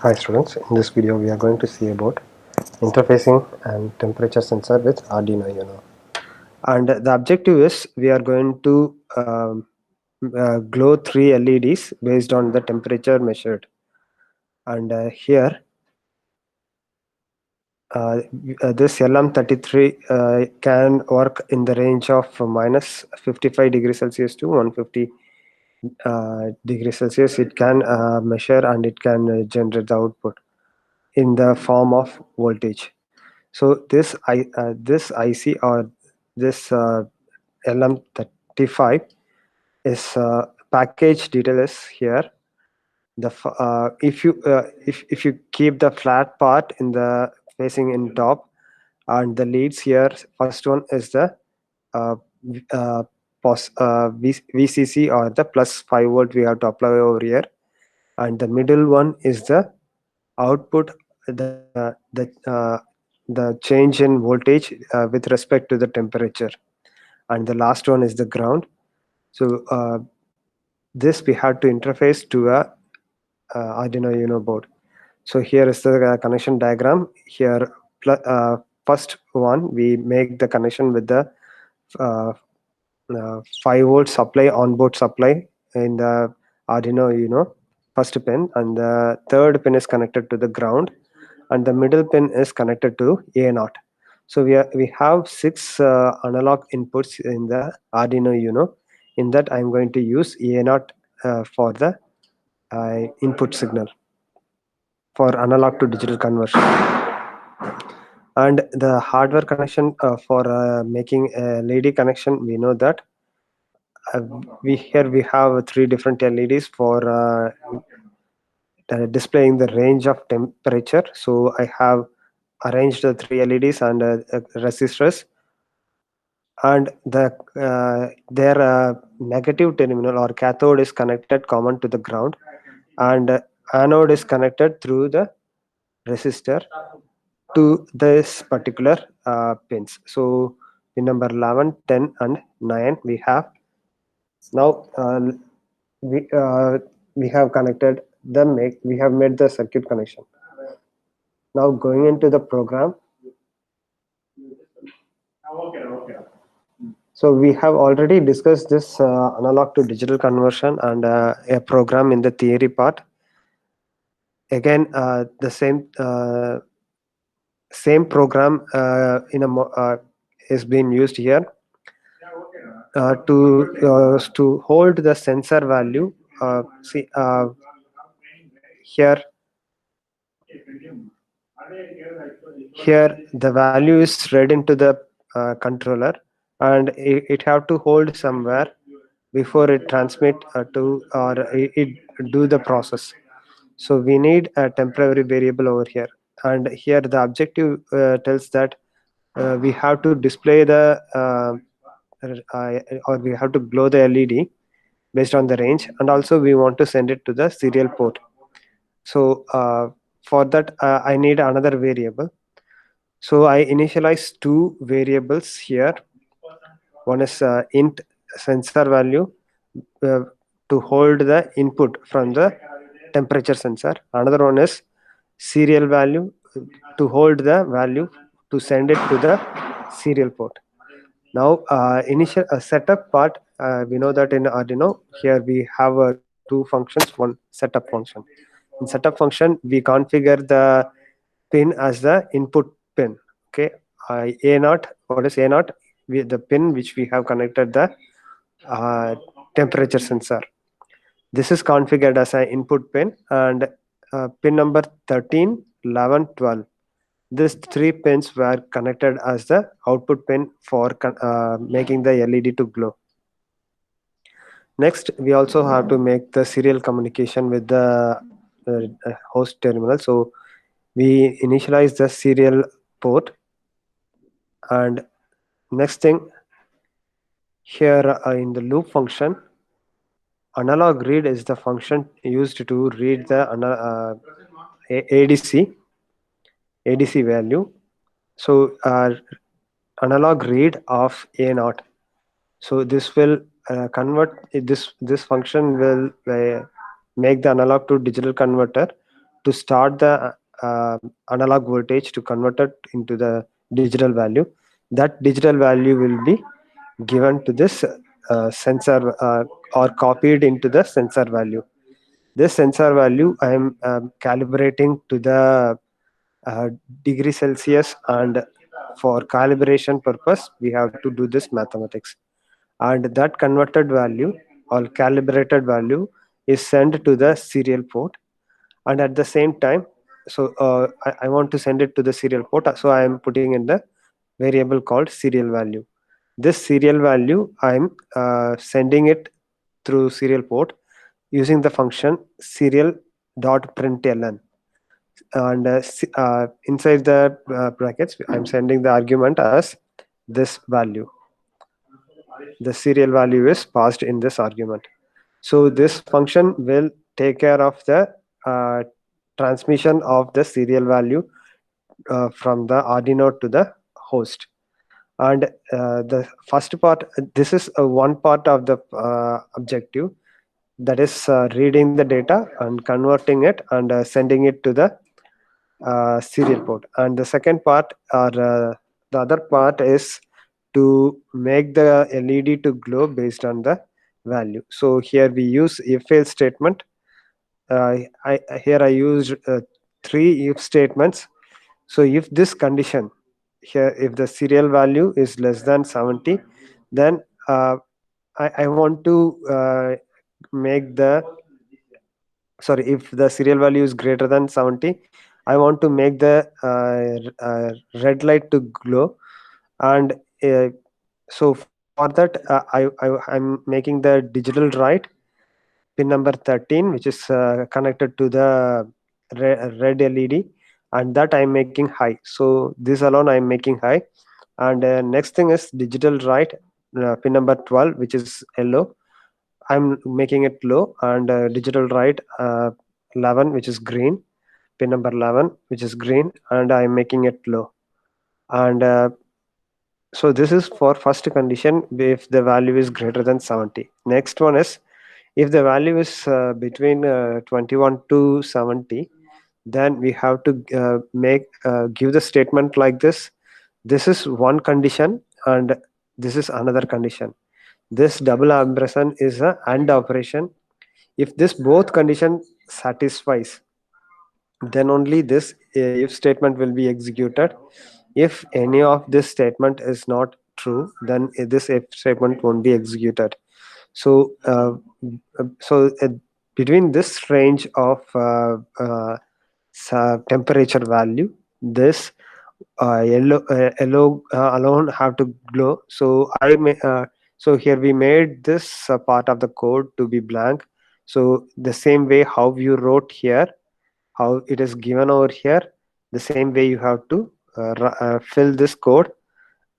Hi students, in this video we are going to see about interfacing and temperature sensor with Arduino Uno. And the objective is we are going to glow 3 LEDs based on the temperature measured. And here this LM33 can work in the range of minus 55 degrees Celsius to 150 degrees Celsius. It can measure and it can generate the output in the form of voltage. So this IC or this LM35 is package detail is here. If you keep the flat part in the facing in top, and the leads here, first one is the uh, uh, VCC or the plus 5 volt we have to apply over here, and the middle one is the output, the change in voltage with respect to the temperature, and the last one is the ground. So this we have to interface to a Arduino Uno board. So here is the connection diagram. Here first one we make the connection with the uh, 5 volt supply, onboard supply in the Arduino Uno first pin, and the third pin is connected to the ground, and the middle pin is connected to A0. So we have 6 analog inputs in the Arduino Uno. In that I'm going to use A0 for the input signal for analog to digital conversion. And the hardware connection for making a LED connection, we know that uh, we have 3 different LEDs for displaying the range of temperature. So I have arranged the 3 LEDs and resistors, and their negative terminal or cathode is connected common to the ground, and anode is connected through the resistor to this particular pins. So in number 11, 10 and 9 we have now we uh, we have connected the we have made the circuit connection. Now going into the program. So we have already discussed this analog to digital conversion and a program in the theory part. Again, the same program is being used here to hold the sensor value. See here. Here the value is read into the controller, and it have to hold somewhere before it transmit to, or it do the process. So we need a temporary variable over here, and here the objective tells that we have to display the or we have to glow the LED based on the range, and also we want to send it to the serial port. So for that I need another variable. So I initialize 2 variables here. One is int sensor value uh, to hold the input from the temperature sensor. Another one is serial value to hold the value to send it to the serial port. Now initial setup part, we know that in Arduino here we have 2 functions, one setup function. In setup function we configure the pin as the input pin. Okay, A0, what is A0? The pin which we have connected the temperature sensor. This is configured as an input pin, and pin number 13, 11, 12. These 3 pins were connected as the output pin for making the LED to glow. Next, we also have to make the serial communication with the host terminal. So we initialize the serial port, and next thing here in the loop function, analog read is the function used to read the ADC value. So analog read of A0. So this will convert this function will make the analog to digital converter to start the analog voltage to convert it into the digital value. That digital value will be given to this sensor or copied into the sensor value. This sensor value I am calibrating to the uh, degree Celsius, and for calibration purpose we have to do this mathematics, and that converted value or calibrated value is sent to the serial port. And at the same time, so I want to send it to the serial port, so I am putting in the variable called serial value. This serial value I'm sending it through serial port using the function serial dot println, and inside the brackets I'm sending the argument as this value. The serial value is passed in this argument. So this function will take care of the uh, transmission of the serial value from the Arduino to the host. And the first part, this is one part of the objective, that is reading the data and converting it and sending it to the serial port. And the second part, or the other part, is to make the LED to glow based on the value. So here we use if else statement. Here I used three if statements. So if this condition here, if the serial value is less than 70, then I want to make the sorry, if the serial value is greater than 70, I want to make the red light to glow. And so for that I'm making the digital write pin number 13, which is connected to the red LED, and that I'm making high. So this alone I'm making high. And next thing is digital write pin number 12, which is yellow. I'm making it low. And digital write 11, which is green, pin number 11, which is green, and I'm making it low. And so this is for first condition if the value is greater than 70. Next one is if the value is between 21 to 70, then we have to give the statement like this. This is one condition and this is another condition. This double ampersand is a AND operation. If this both condition satisfies, then only this if statement will be executed. If any of this statement is not true, then this if statement won't be executed. So between this range of temperature value, this yellow alone have to glow. So so here we made this part of the code to be blank. So the same way how you wrote here, how it is given over here, the same way you have to fill this code,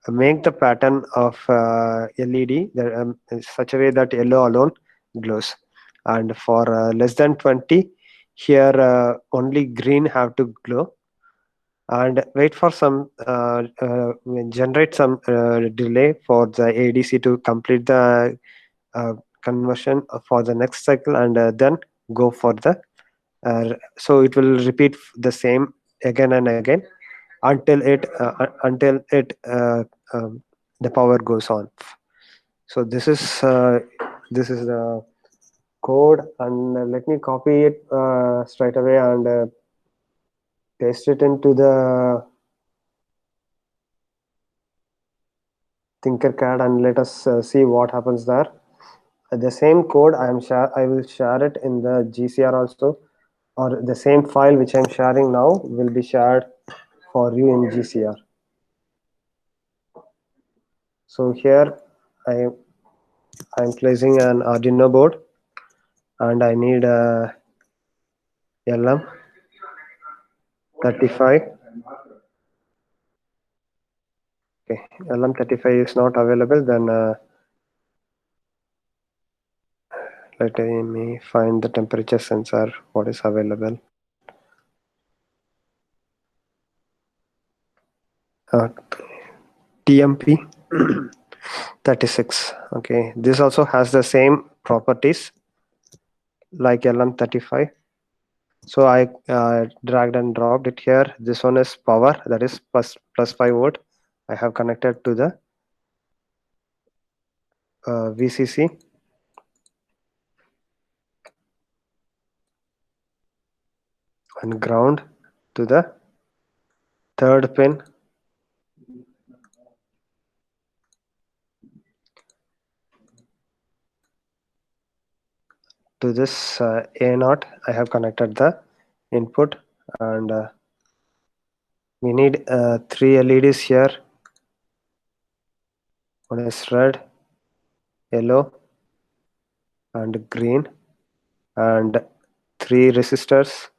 make the pattern of LED that, in such a way that yellow alone glows. And for less than 20, here only green have to glow. And wait for some generate some delay for the ADC to complete the conversion for the next cycle, and then go for the so it will repeat the same again and again until it the power goes on. So this is the code, and let me copy it straight away and paste it into the Tinkercad, and let us see what happens there. The same code I will share it in the GCR also, or the same file which I'm sharing now will be shared for you in GCR. So here I'm placing an Arduino board, and I need a LM35. Okay, LM35 is not available, then let me find the temperature sensor what is available. TMP 36. Okay, this also has the same properties like LM35. So I dragged and dropped it here. This one is power, that is plus 5 volt. I have connected to the VCC, and ground to the third pin to this A naught. I have connected the input, and we need three LEDs here. One is red, yellow, and green, and three resistors.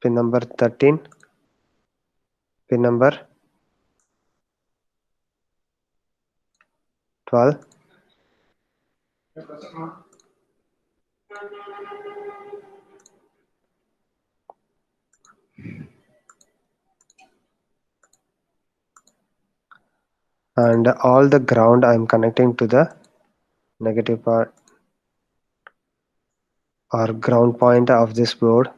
Pin number 13, pin number 12, and all the ground I'm connecting to the negative part or ground point of this board.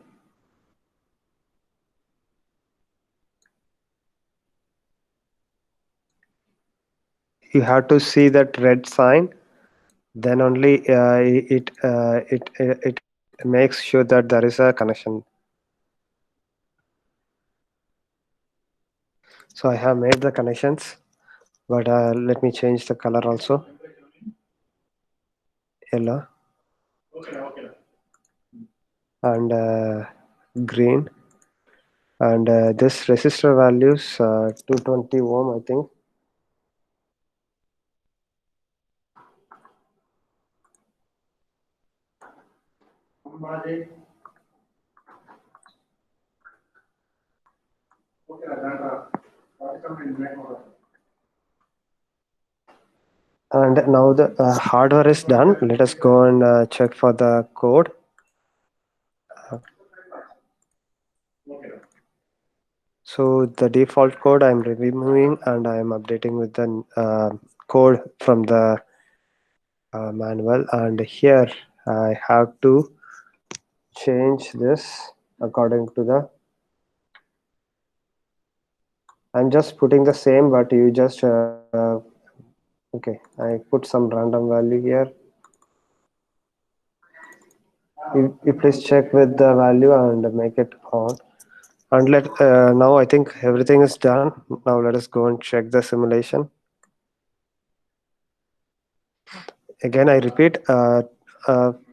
You have to see that red sign, then only it makes sure that there is a connection. So I have made the connections, but let me change the color also. Yellow and green, and this resistor values 220 ohm, I think. And now the hardware is done. Let us go and check for the code. So the default code I'm removing, and I'm updating with the code from the manual. And here I have to change this according to the. I'm just putting the same, but you just okay. I put some random value here. You please check with the value and make it on. And now I think everything is done. Now let us go and check the simulation. Again, I repeat,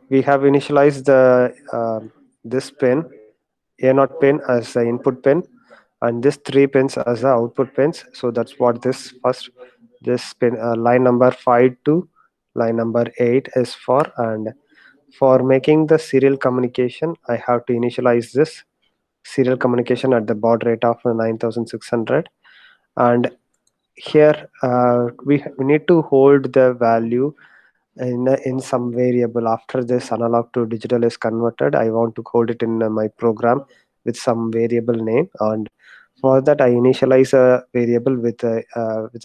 we have initialized the this pin, A0 pin, as the input pin, and this three pins as the output pins. So that's what this pin line number 5 to line number 8 is for. And for making the serial communication, I have to initialize this serial communication at the baud rate of 9600. And here we need to hold the value in some variable. After this analog to digital is converted, I want to hold it in my program with some variable name, and for that I initialize a variable with a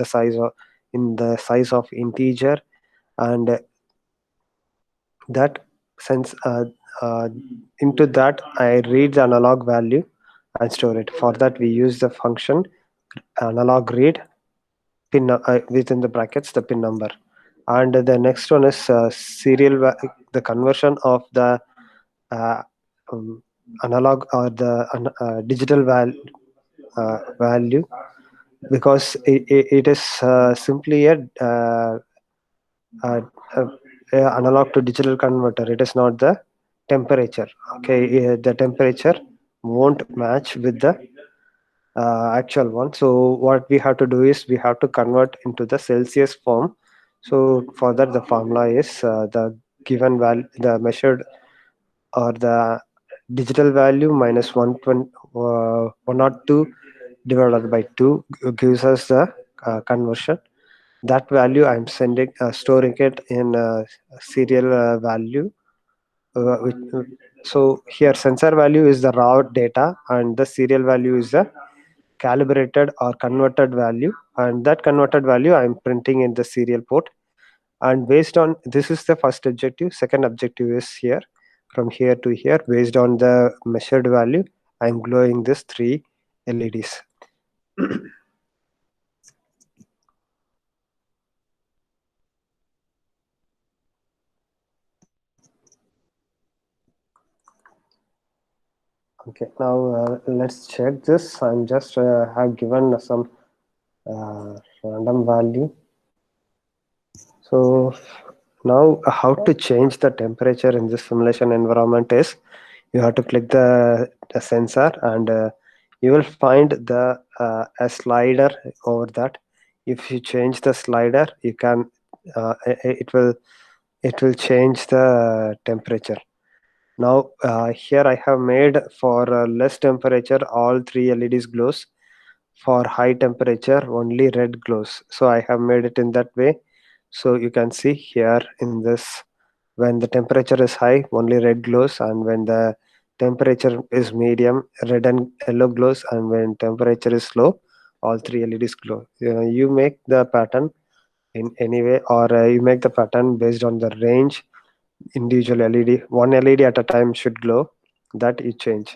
size of in the size of integer, and that since uh, into that I read the analog value and store it. For that we use the function analog read pin within the brackets the pin number. And the next one is the conversion of the uh, um, analog or the digital value, because it is simply uh, a analog to digital converter. It is not the temperature. Okay, the temperature won't match with the actual one. So what we have to do is we have to convert into the Celsius form. So for that the formula is the given value, the measured or the digital value minus 120, 102 divided by 2 gives us the conversion. That value I'm sending storing it in serial value. Which, so here sensor value is the raw data, and the serial value is the calibrated or converted value, and that converted value I'm printing in the serial port. And based on this is the first objective. Second objective is here, from here to here. Based on the measured value, I'm glowing this 3 LEDs. Okay, now let's check this. I'm just have given some random value. So now how to change the temperature in this simulation environment is, you have to click the sensor, and you will find a slider over that. If you change the slider, you can it will change the temperature. Now here I have made for less temperature all 3 LEDs glows. For high temperature only red glows. So I have made it in that way. So you can see here in this, when the temperature is high only red glows, and when the temperature is medium red and yellow glows, and when temperature is low all 3 LEDs glow. You make the pattern in any way, or you make the pattern based on the range. Individual LED, one LED at a time should glow, that you change.